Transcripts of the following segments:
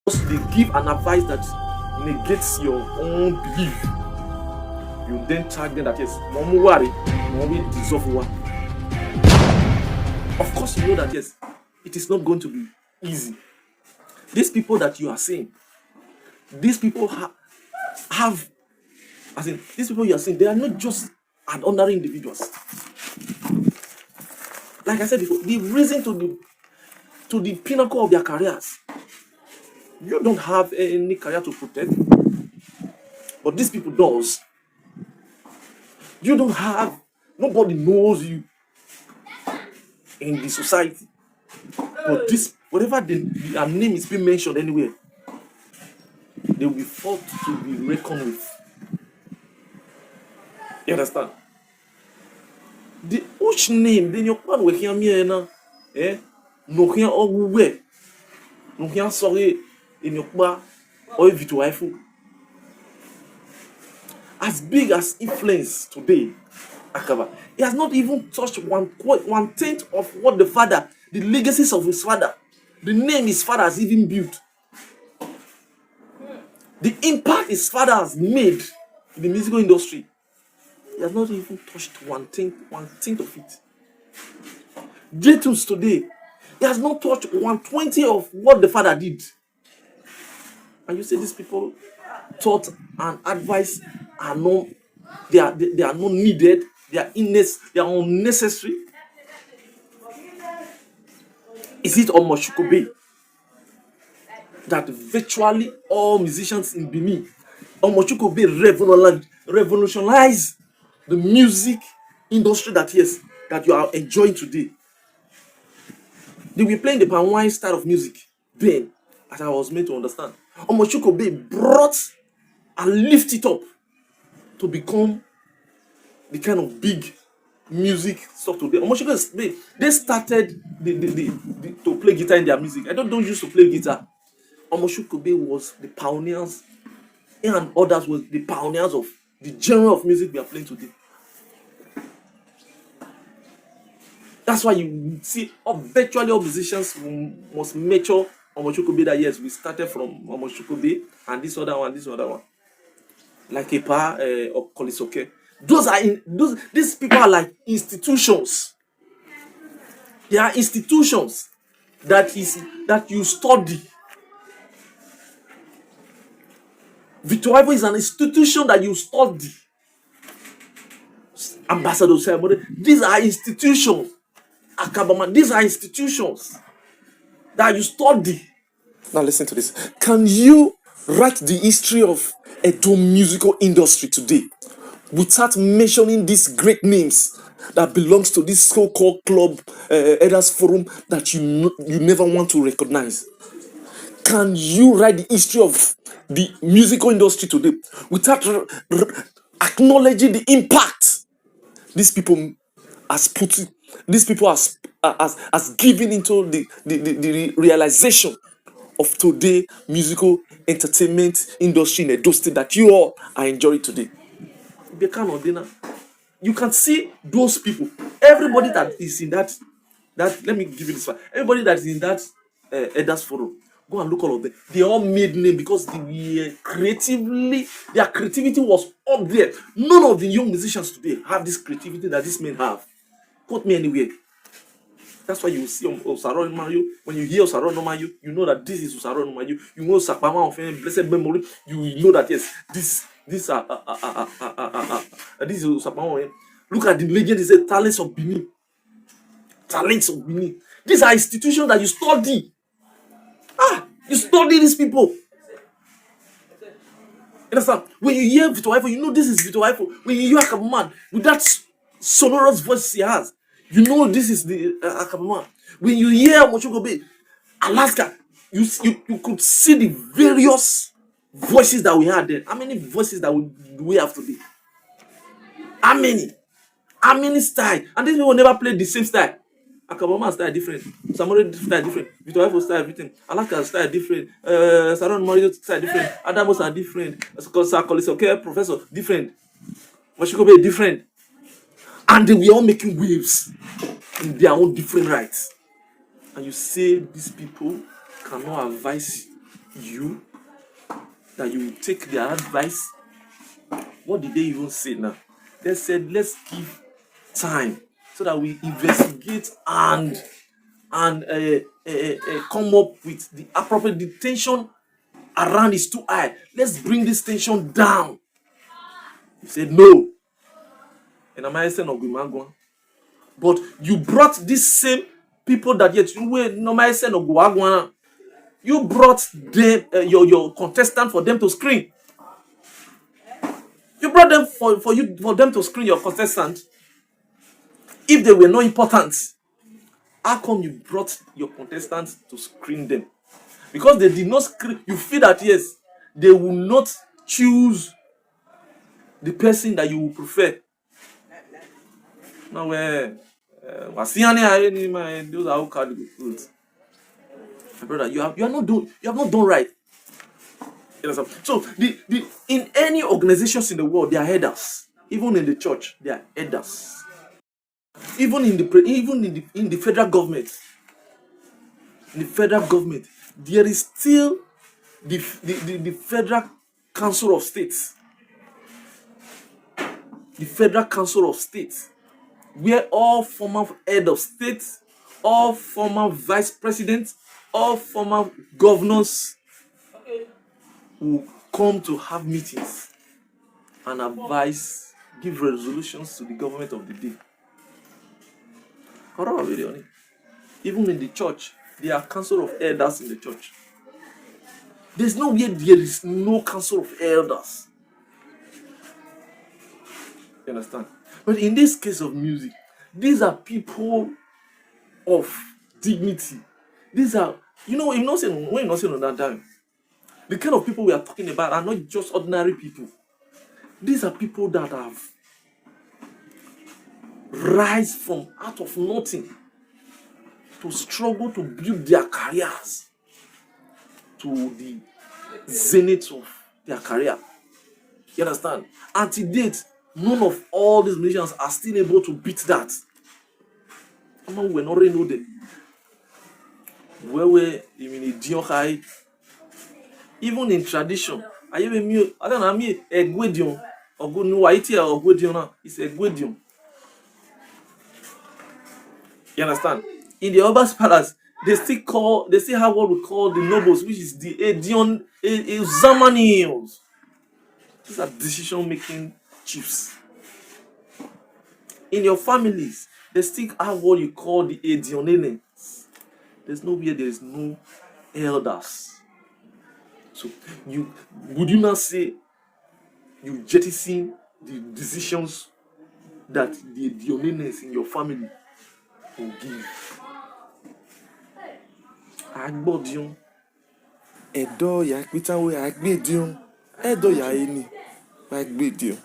they give an advice that negates your own belief, you then tag them that yes, Momu worry, Momu dissolve war. Of course, you know that yes, it is not going to be easy. These people that you are seeing, these people have, as in, these people you are seeing, they are not just ordinary individuals. Like I said before, they've risen to the pinnacle of their careers. You don't have any career to protect, but these people does. You don't have, nobody knows you in the society. But this, whatever their name is being mentioned anywhere, they will be fought to be reckoned with. You understand? The which name, then your man will hear me now, no here all where, no here sorry in your bar or if you wife. As big as influence today, Akaba, he has not even touched one tenth of what the father, the legacies of his father, the name his father has even built, the impact his father has made in the musical industry. He has not even touched one tenth of it. J-Tunes today, he has not touched 1/20 of what the father did. And you say these people thought and advice are not, they are not needed, they are unnecessary. Is it Omochukwube that virtually all musicians in Benin, Omochukwube revolutionized the music industry that you are enjoying today? They were playing the PMAN style of music then, as I was made to understand. Omochukwube brought and lifted it up to become the kind of big music stuff today. Omochukwube, they started to play guitar in their music. I don't used to play guitar. Omochukwube was the pioneers, and others was the pioneers of the genre of music we are playing today. That's why you see virtually all musicians must mature Omochukwube that yes, we started from Omochukwube and this other one. Like Epa or Kolisoke. These people are like institutions. They are institutions that you study. Victor Ivo is an institution that you study. Ambassador Ceremony. These are institutions. Akabama, these are institutions that you study. Now listen to this. Can you write the history of Edo musical industry today without mentioning these great names that belongs to this so-called club, Elders Forum, that you never want to recognize? Can you write the history of the musical industry today without acknowledging the impact these people has put, these people has given into the realization of today musical entertainment industry in Edo State that you all are enjoying today? You can see those people. Everybody that is in that let me give you this one. Everybody that is in that Elders Forum, go and look all of them. They all made name because they were their creativity was up there. None of the young musicians today have this creativity that these men have. Quote me anywhere. That's why you see Osaro Mario. When you hear Osaro Mario, you know that this is Osaro Mario. You know Sakpama of blessed memory. You know that yes, this is Sakpama. Look at the legend. It says talents of Benin. Talents of Benin. These are institutions that you study. You study these people. You understand? When you hear Vito Ivo, you know this is Vito Ivo. When you hear Akabuman with that sonorous voice he has, you know this is the Akabuman. When you hear Omochukwube, Alaska, you could see the various voices that we had then. How many voices that we have today? How many? How many styles? And these people never played the same style. Akabama style different. Samori style different. Vito Ivo style different. Alaska style different. Saron Mario style different. Adamos are different. Kolisoke Professor different. Omochukwube different. And they were all making waves in their own different rights. And you say these people cannot advise you that you will take their advice. What did they even say now? They said, let's give time so that we investigate and come up with the appropriate. The tension around is too high. Let's bring this tension down. He said no. And I'm saying no. But you brought these same people that yet you were no saying no. You brought them your contestant for them to screen. You brought them for them to screen your contestant. If they were not important, how come you brought your contestants to screen them? Because they did not screen. You feel that yes, they will not choose the person that you would prefer. Now where those are all called the fruits. My brother, you have not done right. So the in any organizations in the world, they are headers. Even in the church, they are headers. Even in the federal government, there is still the Federal Council of States. The Federal Council of States, where all former head of state, all former vice presidents, all former governors will come to have meetings and advise, give resolutions to the government of the day. Even in the church, there are council of elders in the church. There's no way there is no council of elders. You understand? But in this case of music, these are people of dignity. These are, when you're not saying on that time, the kind of people we are talking about are not just ordinary people. These are people that have rise from out of nothing to struggle to build their careers to the zenith of their career. You understand? And to date, none of all these musicians are still able to beat that. We're not really know them. Where we in high, even in tradition, I don't know, Egwedion or go no Haiti or Gwedion, it's Egwedion. You understand? In the Obas Palace, they still have what we call the nobles, which is the Edion Zamanios. These are decision-making chiefs. In your families, they still have what you call the Edionene. There's nowhere there is no elders. So would you not say you jettison the decisions that the Edionenes in your family will give? Agbodion. Edo ya pitawe agbedion. Edo ya eni. Agbedion.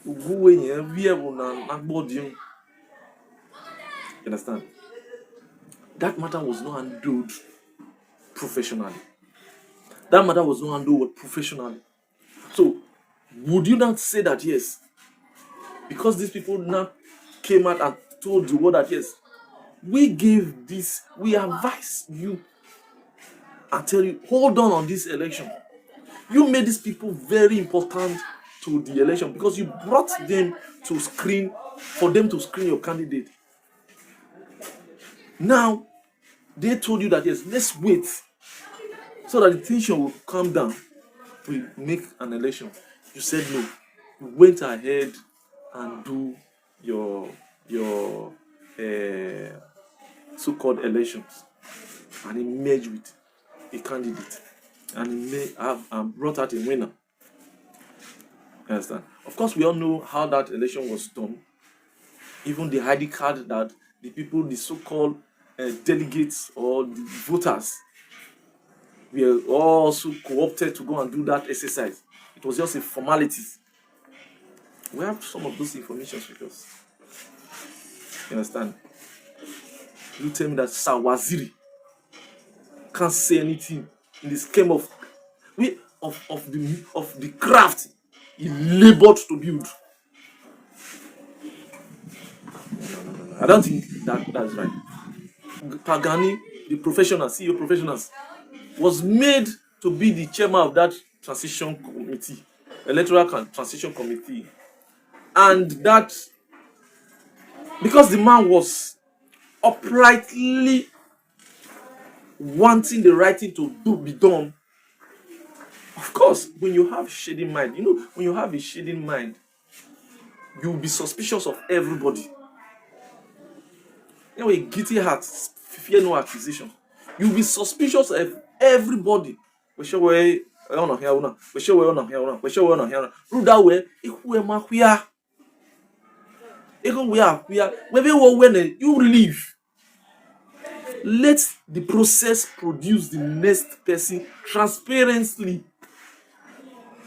Uguwe yen vie na agbodion. You understand? That matter was not handled professionally. That matter was not handled professionally. So, would you not say that yes, because these people now came out and told the world that yes, we advise you and tell you, hold on this election. You made these people very important to the election because you brought them to screen, for them to screen your candidate. Now, they told you that yes, let's wait so that the tension will calm down. We make an election. You said no. You went ahead and do your so-called elections, and he merged with a candidate, and he brought out a winner. You understand? Of course, we all know how that election was done. Even the ID card that the people, the so-called delegates or the voters, were also co-opted to go and do that exercise. It was just a formality. We have some of those information with us. You understand? You tell me that Sawaziri can't say anything in the scheme of the craft he labored to build. No. I don't think that's right. Pagani, the professionals, CEO professionals, was made to be the chairman of that transition committee, electoral transition committee. And that, because the man was uprightly wanting the right thing to be done. Of course, when you have shading mind, when you have a shading mind, you will be suspicious of everybody. A guilty heart fear no accusation. You will be suspicious of everybody. We show where on here una. We show where on here una. We show where on here. Rule that way. Iku ma kuya. Ego we are kuya. Maybe when you leave, let the process produce the next person transparently.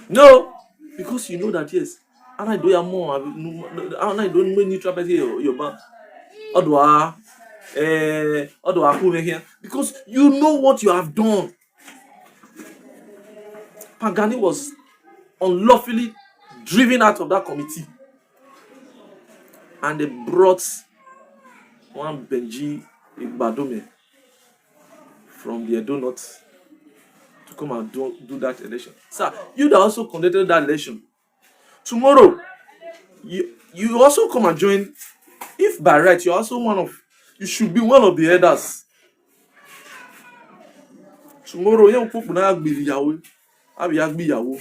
No, because you know that yes, and I do ya more. And I don't know neutral person your bank. Because you know what you have done. Pagani was unlawfully driven out of that committee, and they brought one Benji Igbadome from the Edo North to come and do that election. Sir, you that also conducted that election, tomorrow you also come and join. If by right you're also you should be one of the elders. Tomorrow you people na agbi yawo, abi agbi yawo.